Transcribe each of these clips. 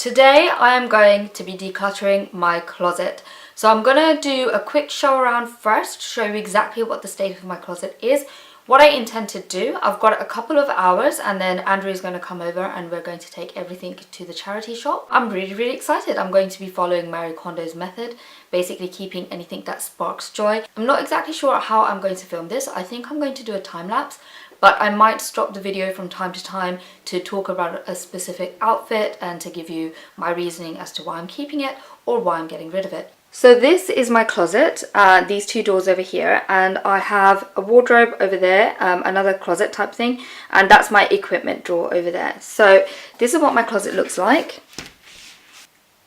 Today I am going to be decluttering my closet. So I'm going to do a quick show around first, show you exactly what the state of my closet is. What I intend to do, I've got a couple of hours and then Andrew is going to come over and we're going to take everything to the charity shop. I'm really excited. I'm going to be following Marie Kondo's method, basically keeping anything that sparks joy. I'm not exactly sure how I'm going to film this. I think I'm going to do a time lapse, but I might stop the video from time to time to talk about a specific outfit and to give you my reasoning as to why I'm keeping it or why I'm getting rid of it. So this is my closet, these two doors over here, and I have a wardrobe over there, another closet type thing, and that's my equipment drawer over there. So this is what my closet looks like.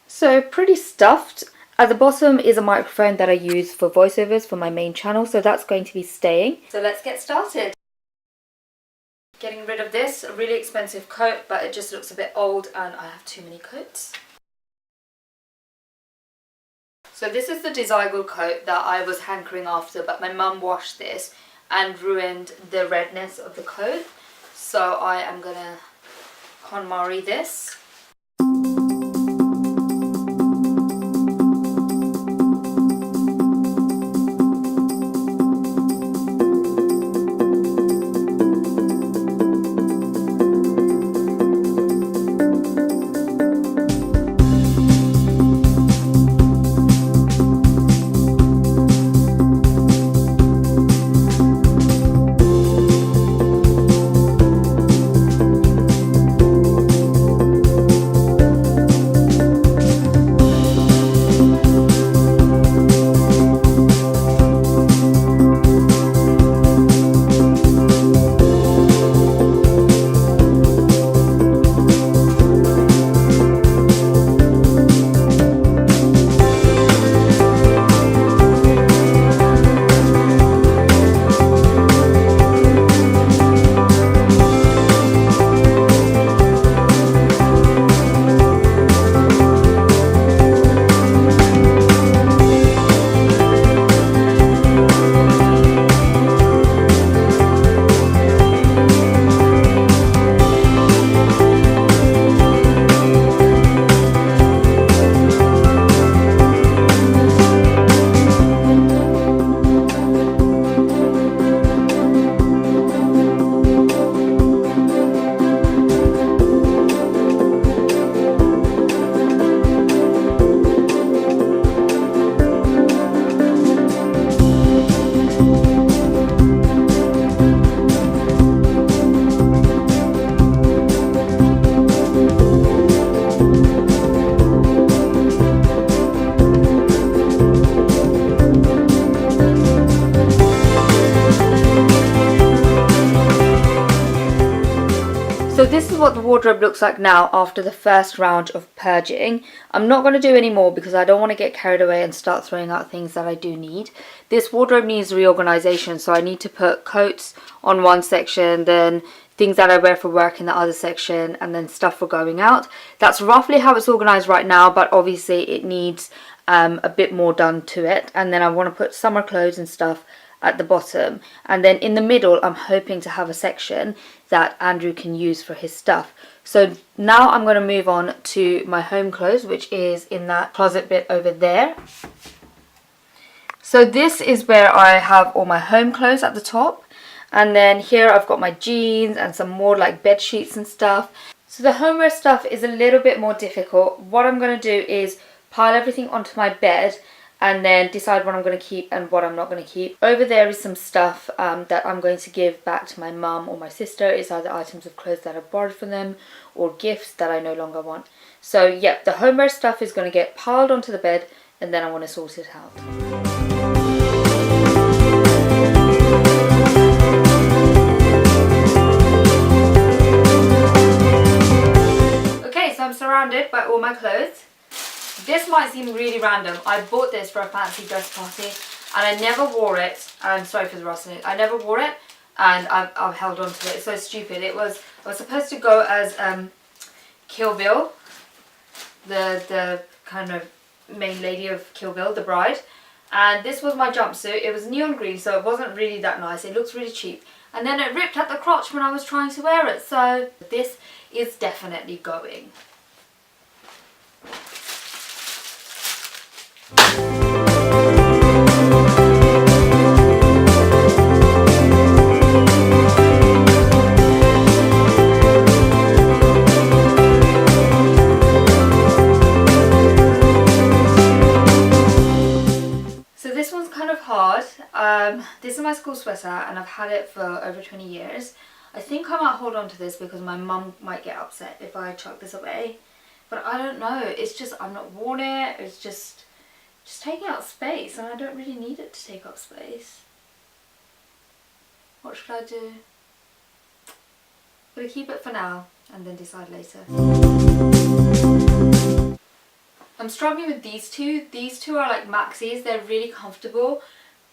So pretty stuffed. At the bottom is a microphone that I use for voiceovers for my main channel, so that's going to be staying. So let's get started. Getting rid of this, a really expensive coat, but it just looks a bit old and I have too many coats. So this is the Desigual coat that I was hankering after, but my mum washed this and ruined the redness of the coat. So I am gonna Konmari this. So this is what the wardrobe looks like now after the first round of purging. I'm not going to do any more because I don't want to get carried away and start throwing out things that I do need. This wardrobe needs reorganization, so I need to put coats on one section, then things that I wear for work in the other section, and then stuff for going out. That's roughly how it's organized right now, but obviously it needs a bit more done to it. And then I want to put summer clothes and stuff at the bottom, and then in the middle I'm hoping to have a section that Andrew can use for his stuff. So now I'm going to move on to my home clothes, which is in that closet bit over there. So this is where I have all my home clothes at the top, and then here I've got my jeans and some more like bed sheets and stuff. So the homeware stuff is a little bit more difficult. What I'm going to do is pile everything onto my bed and then decide what I'm going to keep and what I'm not going to keep. Over there is some stuff that I'm going to give back to my mum or my sister. It's either items of clothes that I borrowed from them or gifts that I no longer want. So yeah, the homeware stuff is going to get piled onto the bed and then I want to sort it out. Okay, so I'm surrounded by all my clothes. This might seem really random. I bought this for a fancy dress party and I never wore it. I'm sorry for the rustling. I never wore it and I've held on to it. It's so stupid. I was supposed to go as Kill Bill, the kind of main lady of Kill Bill, the bride. And this was my jumpsuit. It was neon green, so it wasn't really that nice. It looks really cheap. And then it ripped at the crotch when I was trying to wear it. So this is definitely going. This is my school sweater and I've had it for over 20 years. I think I might hold on to this because my mum might get upset if I chuck this away. But I don't know, it's just, I've not worn it, it's just taking up space and I don't really need it to take up space. What should I do? I'm gonna keep it for now and then decide later. I'm struggling with these two. These two are like maxis, they're really comfortable.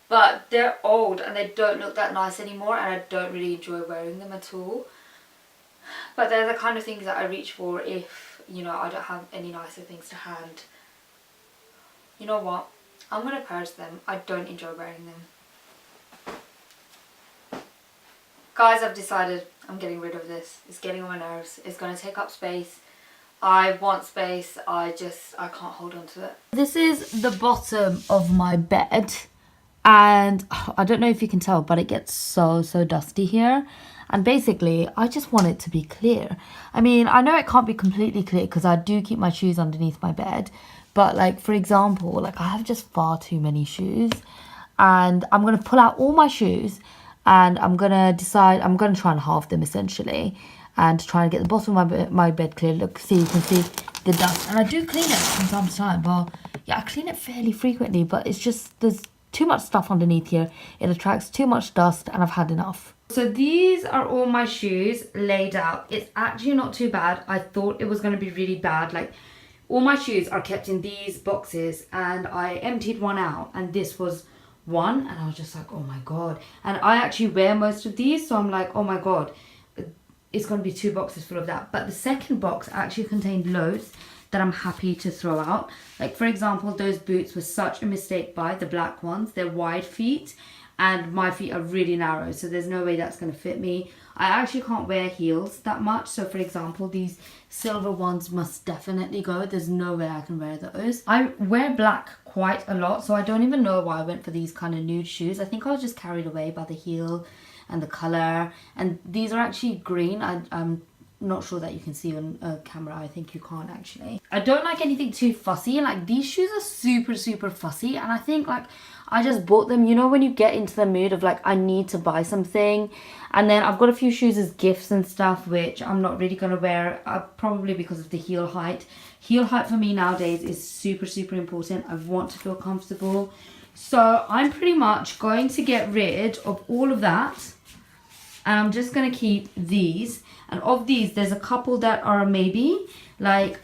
But they're old and they don't look that nice anymore and I don't really enjoy wearing them at all. But they're the kind of things that I reach for if, you know, I don't have any nicer things to hand. You know what? I'm going to purge them. I don't enjoy wearing them. Guys, I've decided I'm getting rid of this. It's getting on my nerves. It's going to take up space. I want space. I can't hold on to it. This is the bottom of my bed. And I don't know if you can tell, but it gets so dusty here. And basically, I just want it to be clear. I mean, I know it can't be completely clear because I do keep my shoes underneath my bed. But like, for example, like I have just far too many shoes. And I'm going to pull out all my shoes and I'm going to decide, I'm going to try and halve them essentially. And try and get the bottom of my bed clear. Look, see, you can see the dust. And I do clean it from time to time. Well, yeah, I clean it fairly frequently, but it's just, there's too much stuff underneath here. It attracts too much dust and I've had enough. So these are all my shoes laid out. It's actually not too bad. I thought it was going to be really bad. Like all my shoes are kept in these boxes and I emptied one out and this was one and I was just like, oh my god. And I actually wear most of these, so I'm like, oh my god, it's going to be 2 boxes full of that. But the second box actually contained loads that I'm happy to throw out. Like for example, those boots were such a mistake buy, the black ones. They're wide feet and my feet are really narrow, so there's no way that's going to fit me. I actually can't wear heels that much, so for example, these silver ones must definitely go. There's no way I can wear those. I wear black quite a lot, so I don't even know why I went for these kind of nude shoes. I think I was just carried away by the heel and the colour, and these are actually green. I'm not sure that you can see on camera. I think you can't actually. I don't like anything too fussy. Like these shoes are super fussy, and I think like I just bought them, you know, when you get into the mood of like I need to buy something. And then I've got a few shoes as gifts and stuff which I'm not really going to wear, probably because of the heel height. Heel height for me nowadays is super important. I want to feel comfortable, so I'm pretty much going to get rid of all of that and I'm just going to keep these. And of these, there's a couple that are a maybe. Like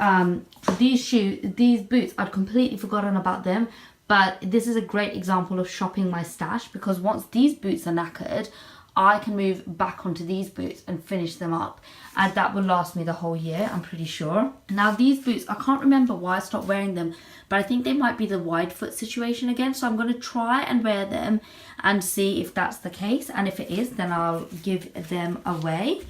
these boots, I'd completely forgotten about them. But this is a great example of shopping my stash, because once these boots are knackered, I can move back onto these boots and finish them up. And that will last me the whole year, I'm pretty sure. Now these boots, I can't remember why I stopped wearing them, but I think they might be the wide foot situation again. So I'm going to try and wear them and see if that's the case. And if it is, then I'll give them away.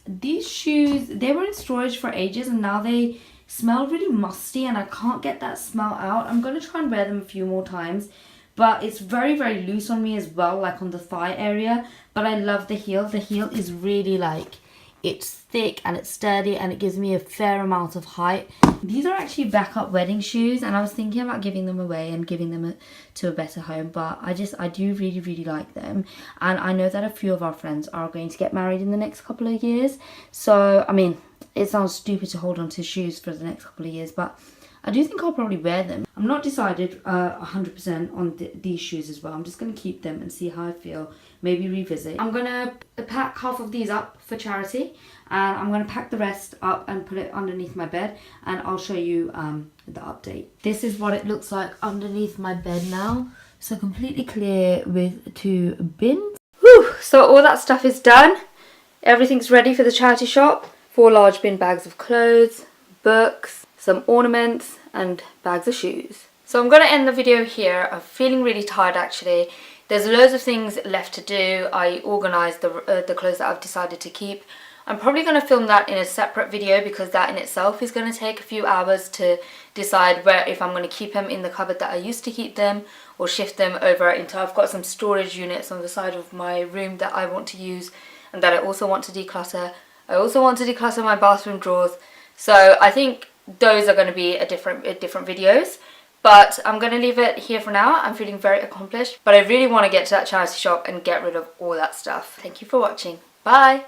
These shoes, they were in storage for ages and now they smell really musty and I can't get that smell out. I'm going to try and wear them a few more times, but it's very loose on me as well, like on the thigh area. But I love the heel. The heel is really like, it's thick and it's sturdy and it gives me a fair amount of height. These are actually backup wedding shoes and I was thinking about giving them away and giving them to a better home, but I do really like them. And I know that a few of our friends are going to get married in the next couple of years, so I mean, it sounds stupid to hold on to shoes for the next couple of years, but I do think I'll probably wear them. I'm not decided 100% on these shoes as well. I'm just going to keep them and see how I feel. Maybe revisit. I'm going to pack half of these up for charity. And I'm going to pack the rest up and put it underneath my bed. And I'll show you the update. This is what it looks like underneath my bed now. So completely clear with 2 bins. Whew! So all that stuff is done. Everything's ready for the charity shop. 4 large bin bags of clothes, books, some ornaments and bags of shoes. So I'm going to end the video here. I'm feeling really tired actually. There's loads of things left to do. I organised the clothes that I've decided to keep. I'm probably going to film that in a separate video because that in itself is going to take a few hours to decide where, if I'm going to keep them in the cupboard that I used to keep them or shift them over into. I've got some storage units on the side of my room that I want to use and that I also want to declutter. I also want to declutter my bathroom drawers. So I think those are going to be different videos. But I'm going to leave it here for now. I'm feeling very accomplished. But I really want to get to that charity shop and get rid of all that stuff. Thank you for watching. Bye!